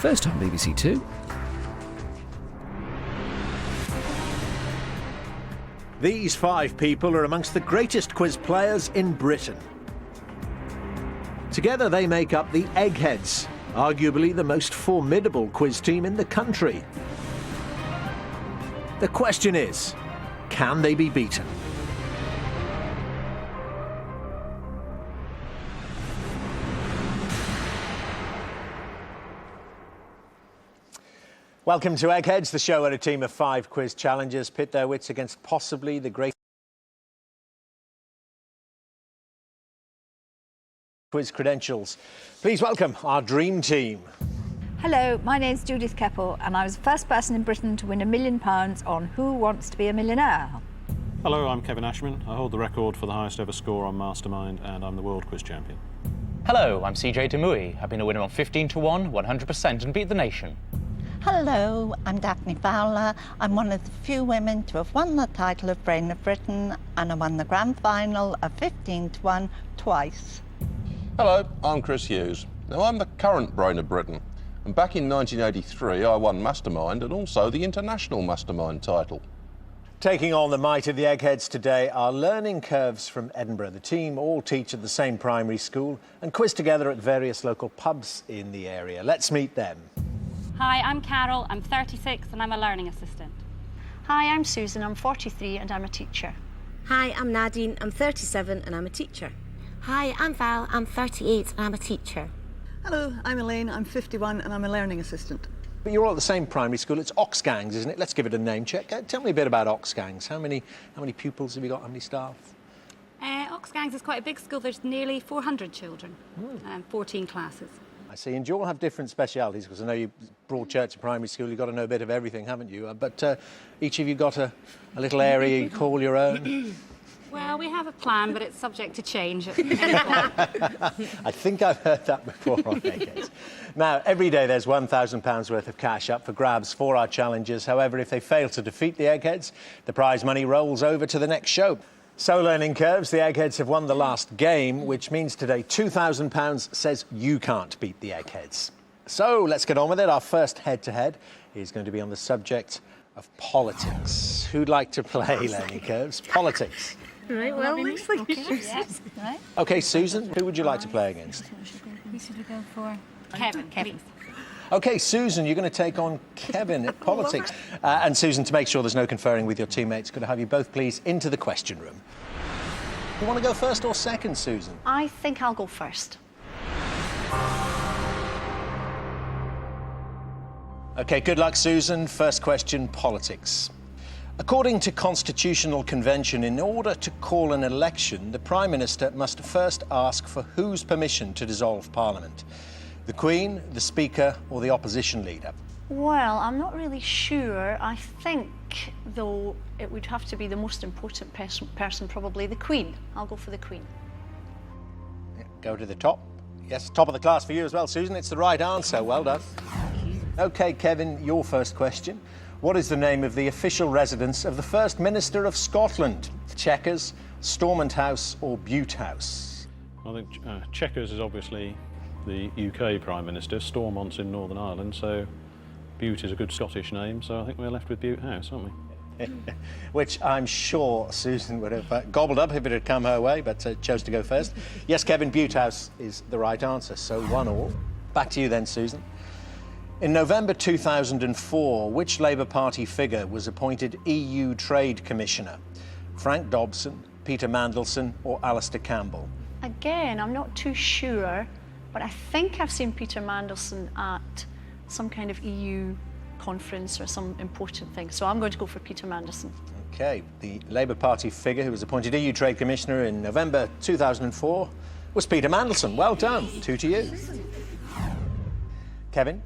first on BBC Two. These 5 people are amongst the greatest quiz players in Britain. Together they make up the Eggheads, arguably the most formidable quiz team in the country. The question is, can they be beaten? Welcome to Eggheads, the show where a team of 5 quiz challengers pit their wits against possibly the greatest quiz credentials. Please welcome our dream team. Hello, my name's Judith Keppel and I was the first person in Britain to win £1 million on Who Wants to Be a Millionaire? Hello, I'm Kevin Ashman. I hold the record for the highest ever score on Mastermind and I'm the World Quiz Champion. Hello, I'm CJ Demui. I've been a winner on 15 to 1, 100% and beat the nation. Hello, I'm Daphne Fowler. I'm one of the few women to have won the title of Brain of Britain and I won the grand final of 15 to 1 twice. Hello, I'm Chris Hughes. Now I'm the current Brain of Britain and back in 1983 I won Mastermind and also the International Mastermind title. Taking on the might of the Eggheads today are learning curves from Edinburgh. The team all teach at the same primary school and quiz together at various local pubs in the area. Let's meet them. Hi, I'm Carol, I'm 36 and I'm a learning assistant. Hi, I'm Susan, I'm 43 and I'm a teacher. Hi, I'm Nadine, I'm 37 and I'm a teacher. Hi, I'm Val, I'm 38 and I'm a teacher. Hello, I'm Elaine, I'm 51 and I'm a learning assistant. But you're all at the same primary school. It's Oxgangs, isn't it? Let's give it a name check. Tell me a bit about Oxgangs. How many pupils have you got? How many staff? Oxgangs is quite a big school. There's nearly 400 children and 14 classes. I see. And you all have different specialities, because I know you Broadchurch Primary School, you've got to know a bit of everything, haven't you? But each of you got a little area you call your own? Well, we have a plan, but it's subject to change. I think I've heard that before on Eggheads. Now, every day there's £1,000 worth of cash up for grabs for our challengers. However, if they fail to defeat the Eggheads, the prize money rolls over to the next show. So, learning curves, the Eggheads have won the last game, which means today £2,000 says you can't beat the Eggheads. So, let's get on with it. Our first head-to-head is going to be on the subject of politics. Who'd like to play learning curves? Politics. Right, well, looks like Yes, right. OK, Susan, who would you like to play against? Who should we go for? Kevin, please. OK, Susan, you're going to take on Kevin at politics. And Susan, to make sure there's no conferring with your teammates, could I have you both, please, into the question room? You want to go first or second, Susan? I think I'll go first. OK, good luck, Susan. First question, politics. According to Constitutional Convention, in order to call an election, the Prime Minister must first ask for whose permission to dissolve Parliament? The Queen, the Speaker or the Opposition Leader? Well, I'm not really sure. I think, though, it would have to be the most important person, probably the Queen. I'll go for the Queen. Yeah, go to the top. Yes, top of the class for you as well, Susan. It's the right answer. Well done. OK, Kevin, your first question. What is the name of the official residence of the First Minister of Scotland? Chequers, Stormont House or Bute House? I think Chequers is obviously the UK Prime Minister, Stormont's in Northern Ireland, so Bute is a good Scottish name, so I think we're left with Bute House, aren't we? Which I'm sure Susan would have gobbled up if it had come her way, but chose to go first. Yes, Kevin, Bute House is the right answer, so 1-1. Back to you then, Susan. In November 2004, which Labour Party figure was appointed EU Trade Commissioner? Frank Dobson, Peter Mandelson or Alistair Campbell? Again, I'm not too sure, but I think I've seen Peter Mandelson at some kind of EU conference or some important thing. So I'm going to go for Peter Mandelson. OK, the Labour Party figure who was appointed EU Trade Commissioner in November 2004 was Peter Mandelson. Well done. 2 to you. Kevin?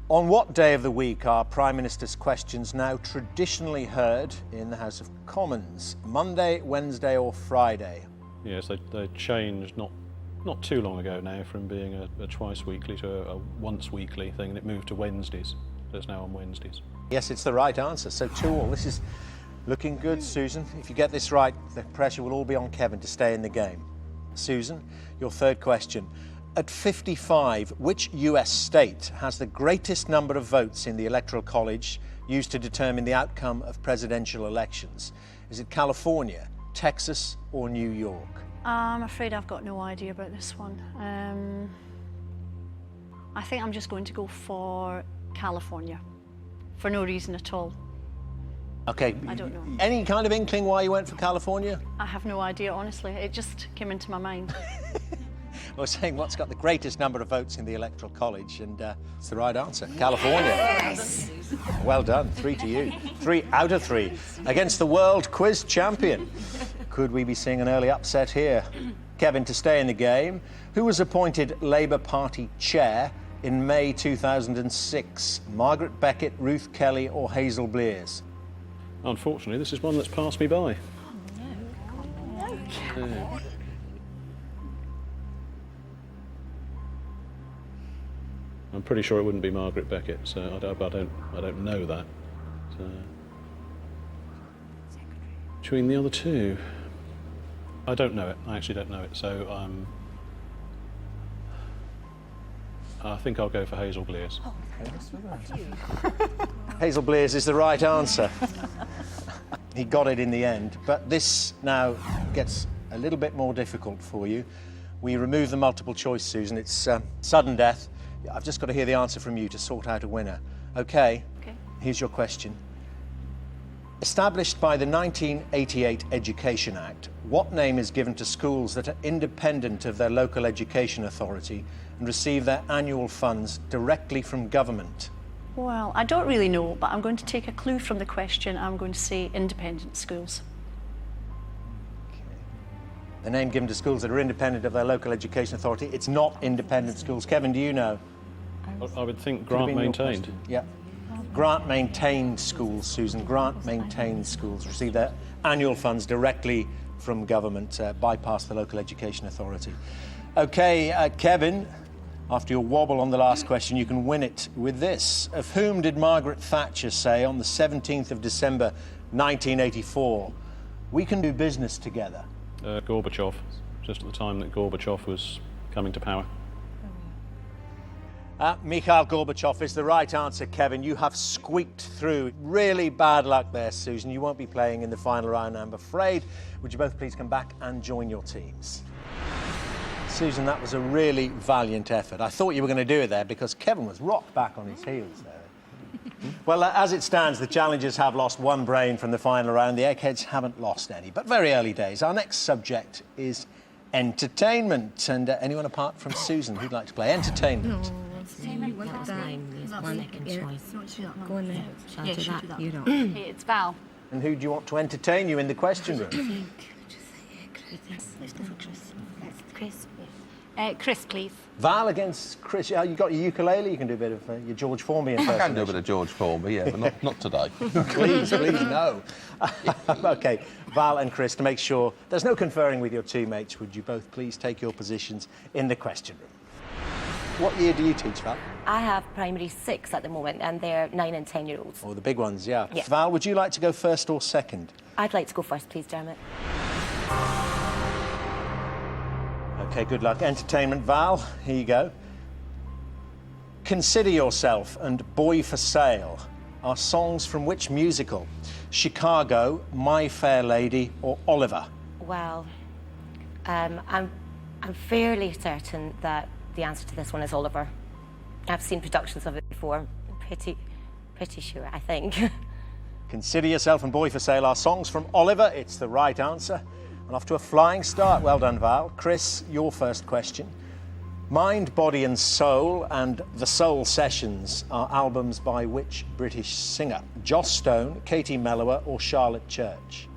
On what day of the week are Prime Minister's questions now traditionally heard in the House of Commons? Monday, Wednesday or Friday? Yes, they changed not too long ago now from being a twice weekly to a once weekly thing, and it moved to Wednesdays. So it's now on Wednesdays. Yes, it's the right answer. So 2-2. This is looking good, Susan. If you get this right, the pressure will all be on Kevin to stay in the game. Susan, your third question. At 55, which US state has the greatest number of votes in the Electoral College used to determine the outcome of presidential elections? Is it California, Texas, or New York? I'm afraid I've got no idea about this one. I think I'm just going to go for California, for no reason at all. Okay. I don't know. Any kind of inkling why you went for California? I have no idea, honestly. It just came into my mind. I was saying what's got the greatest number of votes in the Electoral College, and it's the right answer. California. Yes! Well done. 3 to you. 3 out of 3 against the world quiz champion. Could we be seeing an early upset here? Kevin, to stay in the game, who was appointed Labour Party chair in May 2006? Margaret Beckett, Ruth Kelly, or Hazel Blears? Unfortunately, this is one that's passed me by. I'm pretty sure it wouldn't be Margaret Beckett, so I don't know that. So, between the other two, I don't know it. I actually don't know it. So I think I'll go for Hazel Blears. Hazel Blears is the right answer. He got it in the end, but this now gets a little bit more difficult for you. We remove the multiple choice, Susan. It's sudden death. I've just got to hear the answer from you to sort out a winner. Okay. Here's your question. Established by the 1988 Education Act, what name is given to schools that are independent of their local education authority and receive their annual funds directly from government? Well, I don't really know, but I'm going to take a clue from the question. I'm going to say independent schools. The name given to schools that are independent of their local education authority. It's not independent schools. Kevin, do you know? I would think grant maintained. Yeah. Grant maintained schools, Susan. Grant maintained schools receive their annual funds directly from government, bypass the local education authority. Okay, Kevin, after your wobble on the last question, you can win it with this. Of whom did Margaret Thatcher say on the 17th of December 1984, "We can do business together"? Gorbachev, just at the time that Gorbachev was coming to power. Mikhail Gorbachev is the right answer, Kevin. You have squeaked through. Really bad luck there, Susan. You won't be playing in the final round, I'm afraid. Would you both please come back and join your teams? Susan, that was a really valiant effort. I thought you were going to do it there because Kevin was rocked back on his heels there. Well, as it stands, the challengers have lost 1 brain from the final round. The Eggheads haven't lost any, but very early days. Our next subject is entertainment. And anyone apart from Susan who'd like to play entertainment? Go in there. Shall I do that? You don't. Hey, it's Val. And who do you want to entertain you in the question room? Chris. Chris, please. Val against Chris. You got your ukulele. You can do a bit of your George Formby impersonation. I can do a bit of George Formby, yeah, but not today. Please, no. OK, Val and Chris, to make sure there's no conferring with your teammates, would you both please take your positions in the question room? What year do you teach, Val? I have primary 6 at the moment, and they're 9 and 10-year-olds. Oh, the big ones, yeah. Yeah. Val, would you like to go first or second? I'd like to go first, please, Dermot. OK, good luck. Entertainment, Val, here you go. Consider Yourself and Boy for Sale are songs from which musical? Chicago, My Fair Lady, or Oliver? Well, I'm fairly certain that the answer to this one is Oliver. I've seen productions of it before. I'm pretty sure, I think. Consider Yourself and Boy for Sale are songs from Oliver. It's the right answer. And off to a flying start. Well done, Val. Chris, your first question. Mind, Body and Soul and The Soul Sessions are albums by which British singer? Joss Stone, Katie Melua, or Charlotte Church?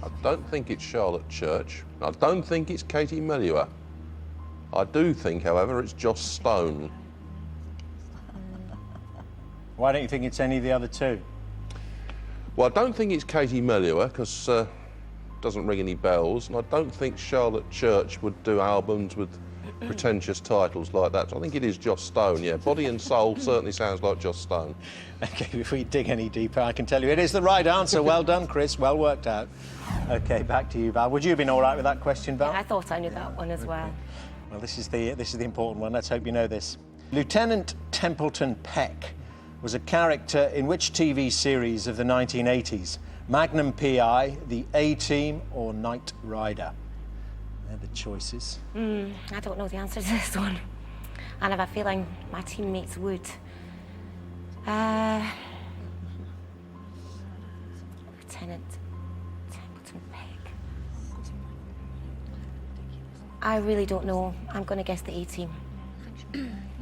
I don't think it's Charlotte Church. I don't think it's Katie Melua. I do think, however, it's Joss Stone. Why don't you think it's any of the other two? Well, I don't think it's Katie Melua, because it doesn't ring any bells, and I don't think Charlotte Church would do albums with pretentious titles like that. So I think it is Joss Stone, yeah. Body and Soul certainly sounds like Joss Stone. OK, before you dig any deeper, I can tell you it is the right answer. Well done, Chris. Well worked out. OK, back to you, Val. Would you have been all right with that question, Val? Yeah, I thought I knew that one as well. Well, this is the important one. Let's hope you know this. Lieutenant Templeton Peck was a character in which TV series of the 1980s? Magnum P.I., The A-Team, or Knight Rider? They're the choices. I don't know the answer to this one. And I have a feeling my teammates would. Lieutenant Templeton Peck. I really don't know. I'm going to guess the A-Team.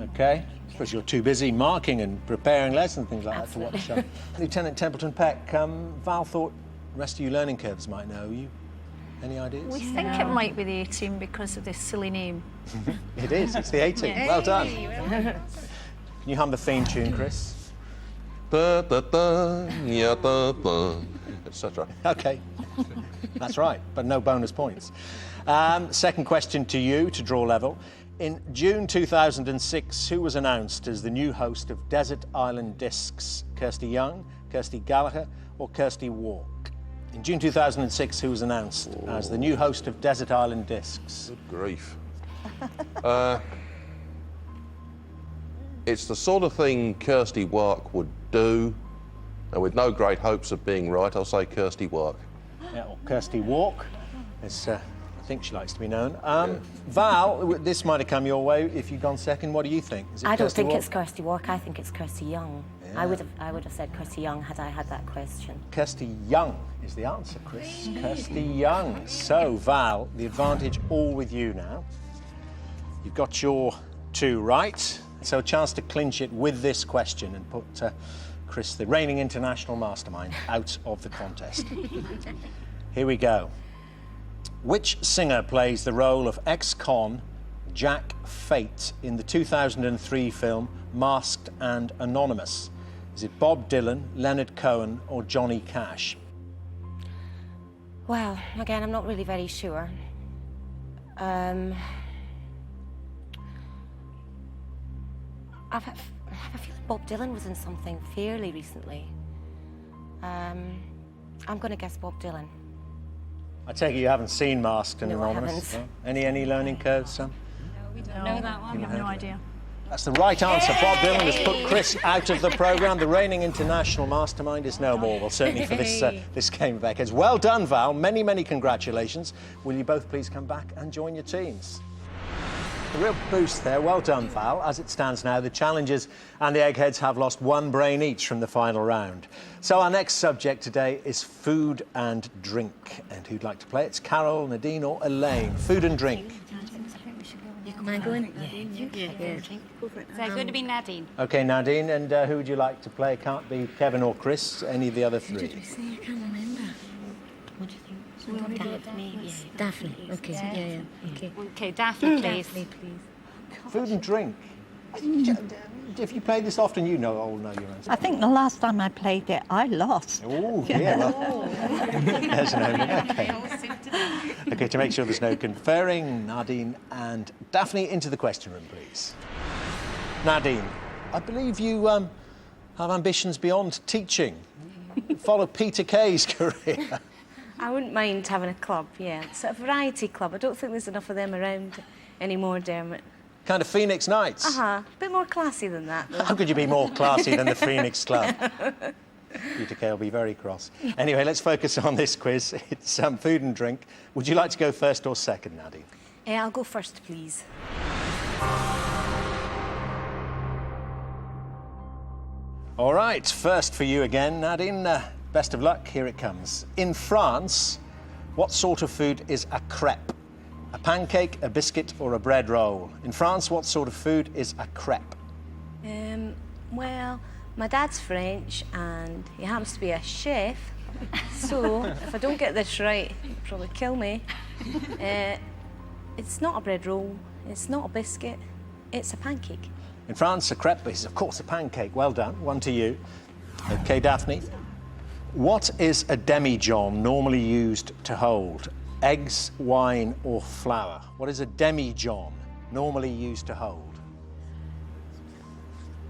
OK. I suppose you're too busy marking and preparing lessons, things like that to watch. Lieutenant Templeton Peck, Val thought the rest of you learning curves might know you. Any ideas? We think it might be the A-Team because of this silly name. It is. It's the A-Team. Well done. Can you hum the theme tune, Chris? Da, da, da, ya, da, da, etc. OK. That's right, but no bonus points. Second question to you, to draw level. In June 2006, who was announced as the new host of Desert Island Discs? Kirsty Young, Kirsty Gallagher, or Kirsty Walk? In June 2006, who was announced as the new host of Desert Island Discs? Good grief. It's the sort of thing Kirsty Walk would do, and with no great hopes of being right, I'll say Kirsty Walk. Yeah, or Kirsty Walk, as I think she likes to be known. Val, this might have come your way if you'd gone second. What do you think? Is it I don't Kirsty think Walk? it's Kirsty Walk. I think it's Kirsty Young. Yeah. I would have said Kirsty Young had I had that question. Kirsty Young is the answer, Chris. Kirsty Young. So, Val, the advantage all with you now. You've got your two right, so a chance to clinch it with this question and put Chris, the reigning international mastermind, out of the contest. Here we go. Which singer plays the role of ex-con Jack Fate in the 2003 film Masked and Anonymous? Is it Bob Dylan, Leonard Cohen, or Johnny Cash? Well, again, I'm not really very sure. I have a feeling Bob Dylan was in something fairly recently. I'm going to guess Bob Dylan. I take it you haven't seen Masked and No, I Anonymous? haven't. No? Any learning curves, Sam? We don't know that one. I have no idea. That's the right answer. Bob Dylan has put Chris out of the programme. The reigning international mastermind is no more. Well, certainly for this game of Eggheads. Well done, Val. Many, many congratulations. Will you both please come back and join your teams? A real boost there. Well done, Val. As it stands now, the challengers and the Eggheads have lost one brain each from the final round. So our next subject today is food and drink. And who'd like to play? It's Carol, Nadine or Elaine. Food and drink. Am I going? Yeah. So it's going to be Nadine. OK, Nadine, and who would you like to play? It can't be Kevin or Chris, any of the other three. I can't remember. What do you think? Daphne. Yeah. Daphne. Okay. Yeah. Okay. Okay, Daphne, please. Daphne, please. Food and drink. If you play this often, you know your answer. I think the last time I played it, I lost. Oh, yeah, well, there's no OK. OK, to make sure there's no conferring, Nadine and Daphne, into the question room, please. Nadine, I believe you have ambitions beyond teaching. Follow Peter Kay's career. I wouldn't mind having a club, yeah. It's a variety club. I don't think there's enough of them around anymore, Dermot. Kind of Phoenix Nights. A bit more classy than that, though. How could you be more classy than the Phoenix Club? Peter Kay will be very cross. Anyway, let's focus on this quiz. It's food and drink. Would you like to go first or second, Nadine? I'll go first, please. All right, first for you again, Nadine. Best of luck, here it comes. In France, what sort of food is a crepe? A pancake, a biscuit, or a bread roll? In France, what sort of food is a crepe? Well, my dad's French and he happens to be a chef, so if I don't get this right, he'll probably kill me. It's not a bread roll, it's not a biscuit, it's a pancake. In France, a crepe is, of course, a pancake. Well done. One to you. OK, Daphne. What is a demijohn normally used to hold? Eggs, wine, or flour? What is a demijohn normally used to hold?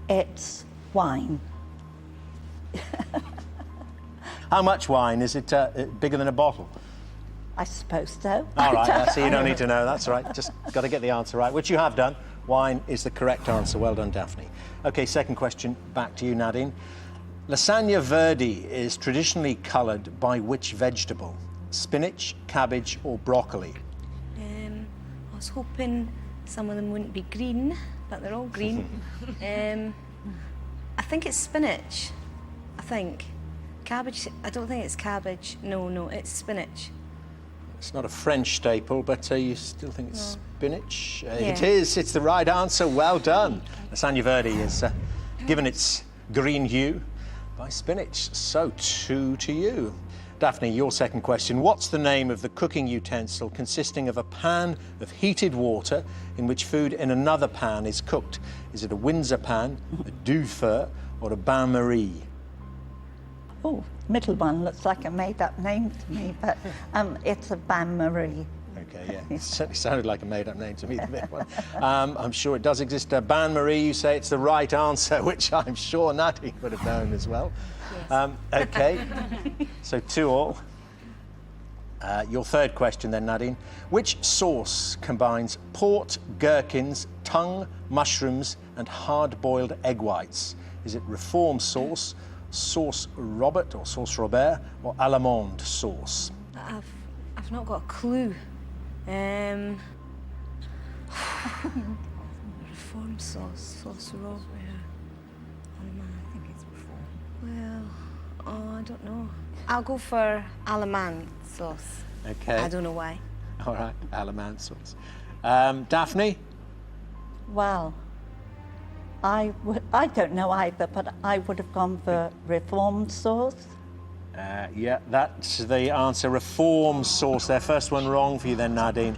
It's wine. How much wine? Is it bigger than a bottle? I suppose so. All right, so you don't need to know. That's all right. Just got to get the answer right, which you have done. Wine is the correct answer. Well done, Daphne. OK, second question, back to you, Nadine. Lasagna verde is traditionally coloured by which vegetable? Spinach, cabbage or broccoli? I was hoping some of them wouldn't be green, but they're all green. I think it's spinach. I think. Cabbage, I don't think it's cabbage. No, it's spinach. It's not a French staple, but you still think it's spinach? Yeah. It is. It's the right answer. Well done. Lasagna verde is given its green hue by spinach. So 2 to you. Daphne, your second question. What's the name of the cooking utensil consisting of a pan of heated water in which food in another pan is cooked? Is it a Windsor pan, a du-feu, or a bain-marie? Oh, middle one looks like a made-up name to me, but it's a bain-marie. OK, yeah. It certainly sounded like a made-up name to me, the middle one. I'm sure it does exist. Bain-marie, you say it's the right answer, which I'm sure Nadine would have known as well. Yes. OK, so 2-2. Your third question then, Nadine. Which sauce combines port, gherkins, tongue, mushrooms and hard-boiled egg whites? Is it reform sauce, sauce Robert or sauce Robert, or allemande sauce? I've not got a clue. Reform sauce, sauce Robert. I think it's reform. Well, I don't know. I'll go for allemande sauce. OK. I don't know why. All right, allemande sauce. Daphne? Well, I don't know either, but I would have gone for reform sauce. Yeah, that's the answer. Reform sauce. Their first one wrong for you then, Nadine.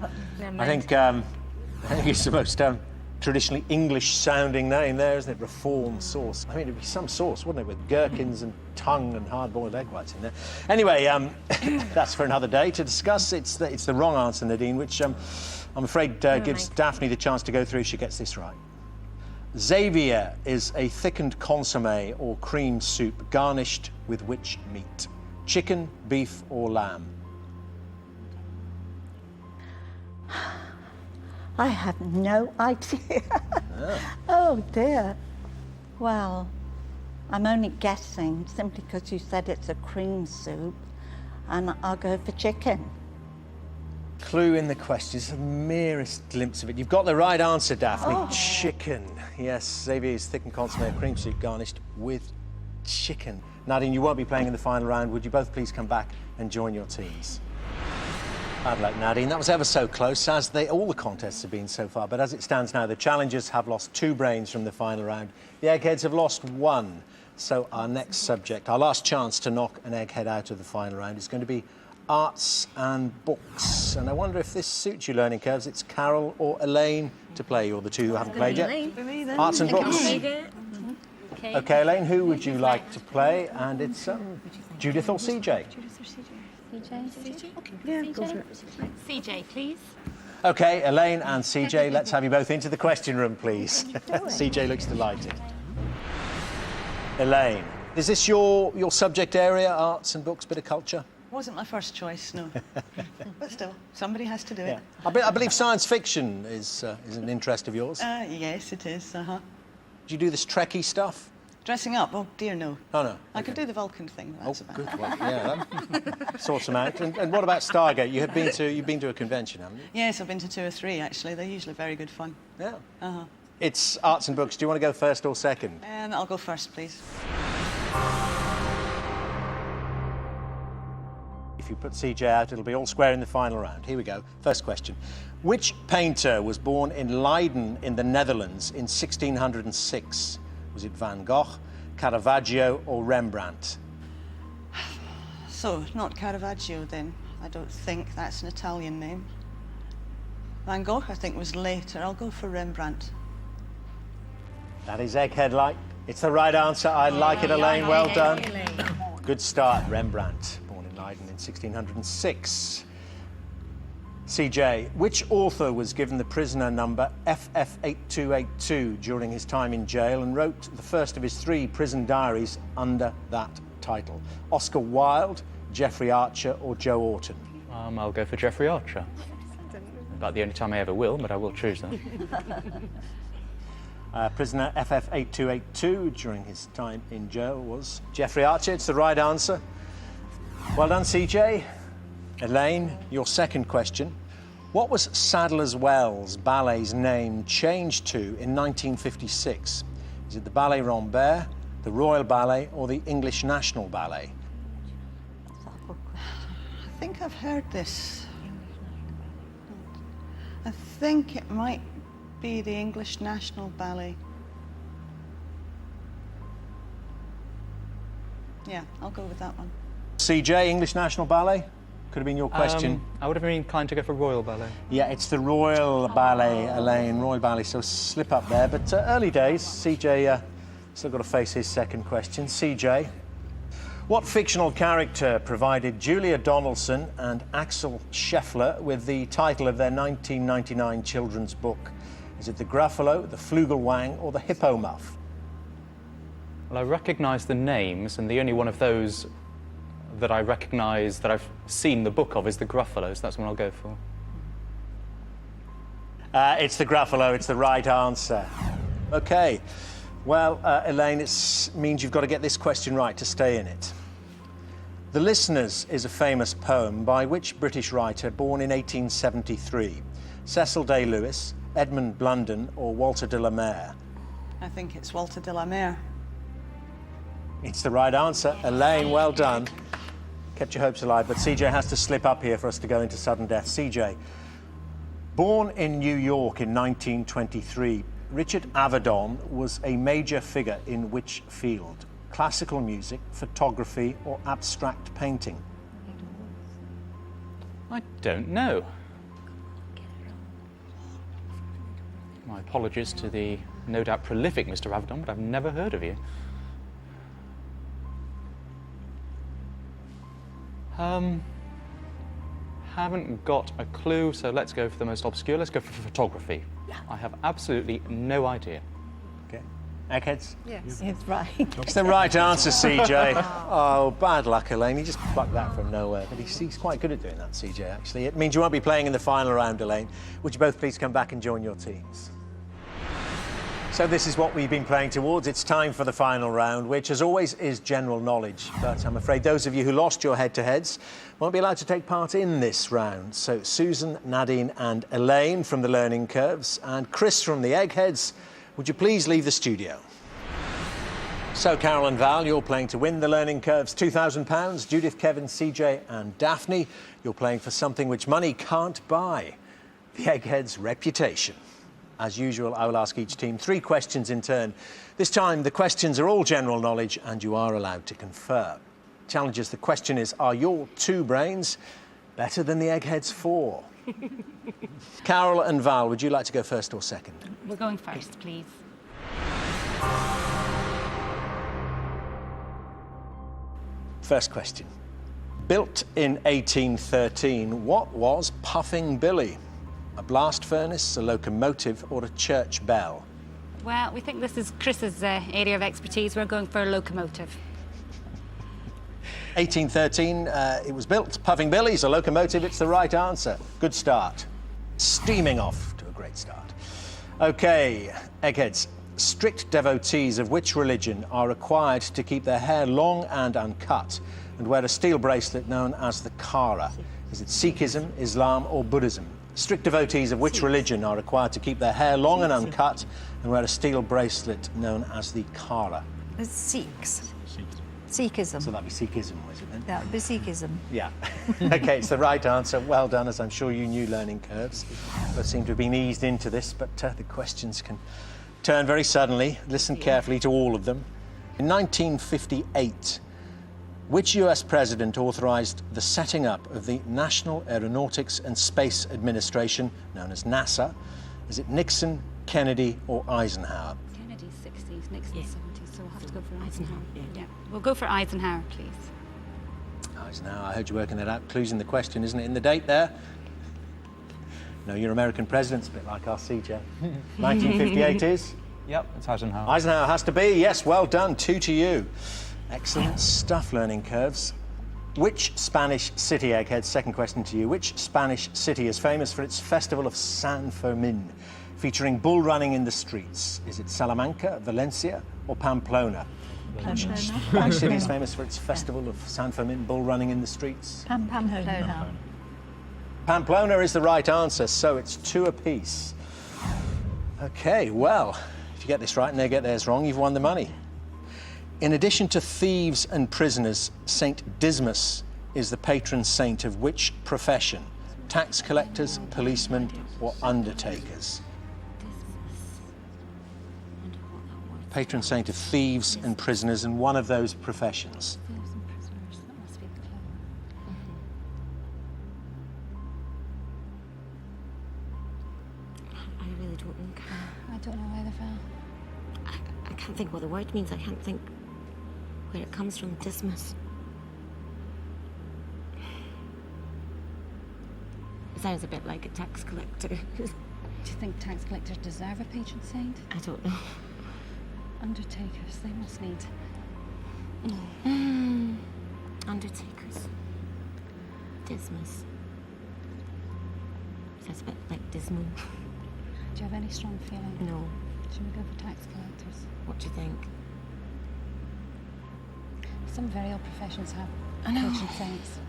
I think it's the most traditionally English-sounding name there, isn't it? Reform sauce. I mean, it'd be some sauce, wouldn't it, with gherkins and tongue and hard-boiled egg whites in there. Anyway, that's for another day to discuss. It's the wrong answer, Nadine, which I'm afraid gives Daphne the chance to go through if she gets this right. Xavier is a thickened consommé or cream soup garnished with which meat? Chicken, beef or lamb? I have no idea. Oh dear. Well, I'm only guessing simply because you said it's a cream soup, and I'll go for chicken. Clue in the question, it's the merest glimpse of it. You've got the right answer, Daphne. Oh. Chicken. Yes, Xavier's thickened consommé cream soup garnished with chicken. Nadine, you won't be playing in the final round. Would you both please come back and join your teams? Bad luck, Nadine. That was ever so close, as all the contests have been so far. But as it stands now, the challengers have lost 2 brains from the final round. The Eggheads have lost 1. So our next subject, our last chance to knock an Egghead out of the final round, is going to be arts and books. And I wonder if this suits you, Learning Curves. It's Carol or Elaine to play. You're the two who haven't played yet. Arts and books. OK, Elaine, who would you like to play? And it's Judith or CJ? Yeah, go for it. CJ, please. OK, Elaine and CJ, let's have you both into the question room, please. CJ looks delighted. Elaine, is this your subject area, arts and books, bit of culture? Wasn't my first choice, no. But still, somebody has to do it. I believe science fiction is an interest of yours. Yes, it is. Do you do this Trekkie stuff? Dressing up? Oh, dear, no. Oh, no. I could do the Vulcan thing. That's about good. Well, yeah, that sorts them out. And what about Stargate? You've been to a convention, haven't you? Yes, I've been to 2 or 3, actually. They're usually very good fun. Yeah. It's arts and books. Do you want to go first or second? I'll go first, please. If you put CJ out, it'll be all square in the final round. Here we go. First question. Which painter was born in Leiden in the Netherlands in 1606? Was it Van Gogh, Caravaggio or Rembrandt? So, not Caravaggio, then. I don't think that's an Italian name. Van Gogh, I think, was later. I'll go for Rembrandt. That is Egghead-like. It's the right answer. I like it, Elaine. Well done. Good start, Rembrandt. Born in Leiden in 1606. CJ, which author was given the prisoner number FF8282 during his time in jail and wrote the first of his 3 prison diaries under that title? Oscar Wilde, Geoffrey Archer or Joe Orton? I'll go for Jeffrey Archer. About the only time I ever will, but I will choose that. Prisoner FF8282 during his time in jail was Jeffrey Archer. It's the right answer. Well done, CJ. Elaine, your second question. What was Sadler's Wells Ballet's name changed to in 1956? Is it the Ballet Rambert, the Royal Ballet, or the English National Ballet? I think I've heard this. I think it might be the English National Ballet. Yeah, I'll go with that one. CJ, English National Ballet? Could have been your question. I would have been inclined to go for Royal Ballet. Yeah, it's the Royal Ballet, Elaine, Royal Ballet, so slip up there. But early days, CJ still got to face his second question. CJ, what fictional character provided Julia Donaldson and Axel Scheffler with the title of their 1999 children's book? Is it the Gruffalo, the Flugelwang, or the Hippo Muff? Well, I recognise the names, and the only one of those that I recognise that I've seen the book of is the Gruffalo, so that's what I'll go for. It's the Gruffalo, it's the right answer. OK. Well, Elaine, it means you've got to get this question right to stay in it. The Listeners is a famous poem by which British writer born in 1873? Cecil Day-Lewis, Edmund Blunden, or Walter de la Mare? I think it's Walter de la Mare. It's the right answer. Elaine, well done. Kept your hopes alive, but CJ has to slip up here for us to go into sudden death. CJ, born in New York in 1923, Richard Avedon was a major figure in which field? Classical music, photography, or abstract painting? I don't know. My apologies to the no doubt prolific Mr. Avedon, but I've never heard of you. Haven't got a clue, so let's go for the most obscure. Let's go for photography. I have absolutely no idea. Okay. Eggheads? Yes. It's right. It's the right answer, CJ. Oh, bad luck, Elaine. He just plucked that from nowhere. But he's quite good at doing that, CJ, actually. It means you won't be playing in the final round, Elaine. Would you both please come back and join your teams? So this is what we've been playing towards. It's time for the final round, which, as always, is general knowledge. But I'm afraid those of you who lost your head-to-heads won't be allowed to take part in this round. So Susan, Nadine and Elaine from the Learning Curves and Chris from the Eggheads, would you please leave the studio? So, Carol and Val, you're playing to win the Learning Curves £2,000. Judith, Kevin, CJ and Daphne, you're playing for something which money can't buy, the Eggheads' reputation. As usual, I will ask each team 3 questions in turn. This time, the questions are all general knowledge and you are allowed to confer. Challenges, the question is, are your 2 brains better than the Eggheads' 4? Carol and Val, would you like to go first or second? We're going first, please. First question. Built in 1813, what was Puffing Billy? A blast furnace, a locomotive, or a church bell? Well, we think this is Chris's area of expertise. We're going for a locomotive. 1813, it was built. Puffing Billy's a locomotive. It's the right answer. Good start. Steaming off to a great start. OK, Eggheads. Strict devotees of which religion are required to keep their hair long and uncut and wear a steel bracelet known as the Kara? Is it Sikhism, Islam, or Buddhism? Strict devotees of which religion are required to keep their hair long and uncut and wear a steel bracelet known as the Kara? It's Sikhs. Sikhism. So that'd be Sikhism, was it then? That would be Sikhism. Yeah. OK, it's the right answer. Well done, as I'm sure you knew Learning Curves. But seem to have been eased into this, but the questions can turn very suddenly. Listen carefully to all of them. In 1958, which US president authorized the setting up of the National Aeronautics and Space Administration, known as NASA? Is it Nixon, Kennedy, or Eisenhower? Kennedy's 60s, Nixon's 70s, so we'll have to go for Eisenhower. Yeah. We'll go for Eisenhower, please. Eisenhower, I heard you working that out. Clues in the question, isn't it? In the date there? No, your American president's a bit like our CJ. 1958 is? Yep, it's Eisenhower. Eisenhower has to be. Yes, well done. 2 to you. Excellent stuff, Learning Curves. Which Spanish city, Eggheads, second question to you, which Spanish city is famous for its festival of San Fermin, featuring bull running in the streets? Is it Salamanca, Valencia or Pamplona? Pamplona. Spanish city is famous for its festival of San Fermin, bull running in the streets? Pamplona. Pamplona is the right answer, so it's 2 apiece. OK, well, if you get this right and they get theirs wrong, you've won the money. In addition to thieves and prisoners, Saint Dismas is the patron saint of which profession? Tax collectors, policemen or undertakers? Patron saint of thieves and prisoners, and one of those professions. I really don't know. I don't know either, Val. I can't think what the word means. I can't think where it comes from. Dismas. It sounds a bit like a tax collector. Do you think tax collectors deserve a patron saint? I don't know. Undertakers, they must need... Undertakers. Dismas. Sounds a bit like dismal. Do you have any strong feeling? No. Should we go for tax collectors? What do you think? Some very old professions have I know. patron saints.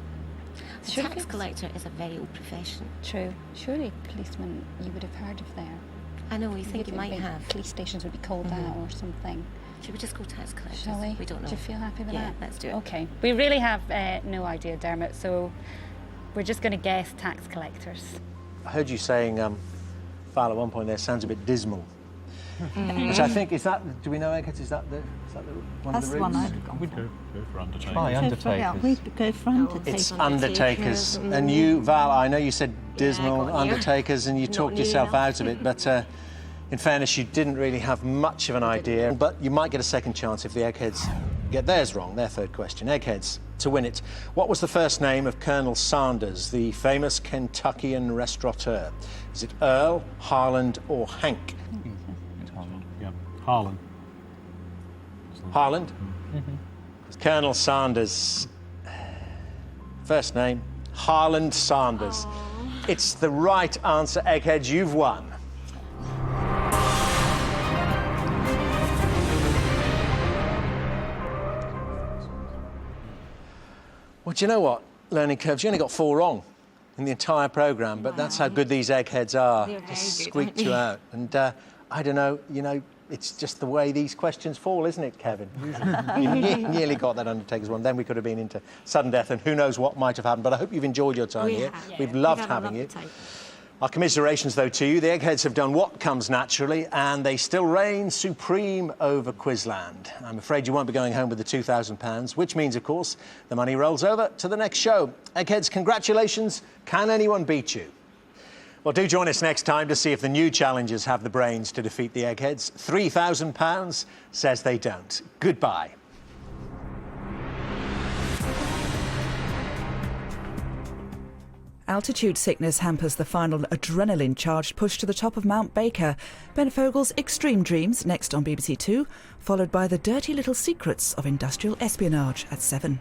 A Sure, tax it's- collector is a very old profession. True. Surely policemen you would have heard of there. I know, you think you Maybe might big have. Police stations would be called out or something. Should we just go tax collectors? Shall we? We don't know. Do you feel happy with Yeah, that? let's do it. Okay. We really have no idea, Dermot, so we're just going to guess tax collectors. I heard you saying, Val, at one point there, sounds a bit dismal. Which I think, is that, do we know, Eggheads, is that the one That's of the the one roots? I'd gone We'd for. go for undertakers. Try undertakers. We could go for undertakers. It's Undertakers. undertakers. And you, Val, I know you said dismal, I got you. undertakers, and you Not talked near yourself enough. out of it, but in fairness, you didn't really have much of an idea. But you might get a second chance if the Eggheads get theirs wrong, their third question. Eggheads, to win it. What was the first name of Colonel Sanders, the famous Kentuckian restaurateur? Is it Earl, Harland or Hank? It's Harlan. Yeah. Harlan. Harland? Colonel Sanders. First name, Harland Sanders. It's the right answer, Eggheads. You've won. Well, do you know what? Learning curves, you only got 4 wrong in the entire programme, but that's how good these Eggheads are. They're very Just good, squeaked aren't you they? out. And I don't know, you know, it's just the way these questions fall, isn't it, Kevin? You nearly got that Undertaker's one. Then we could have been into sudden death, and who knows what might have happened. But I hope you've enjoyed your time here. We've loved having you. Our commiserations, though, to you. The Eggheads have done what comes naturally, and they still reign supreme over Quizland. I'm afraid you won't be going home with the £2,000, which means, of course, the money rolls over to the next show. Eggheads, congratulations. Can anyone beat you? Well, do join us next time to see if the new challengers have the brains to defeat the Eggheads. £3,000 says they don't. Goodbye. Altitude sickness hampers the final adrenaline-charged push to the top of Mount Baker. Ben Fogle's Extreme Dreams, next on BBC Two, followed by the dirty little secrets of industrial espionage at 7.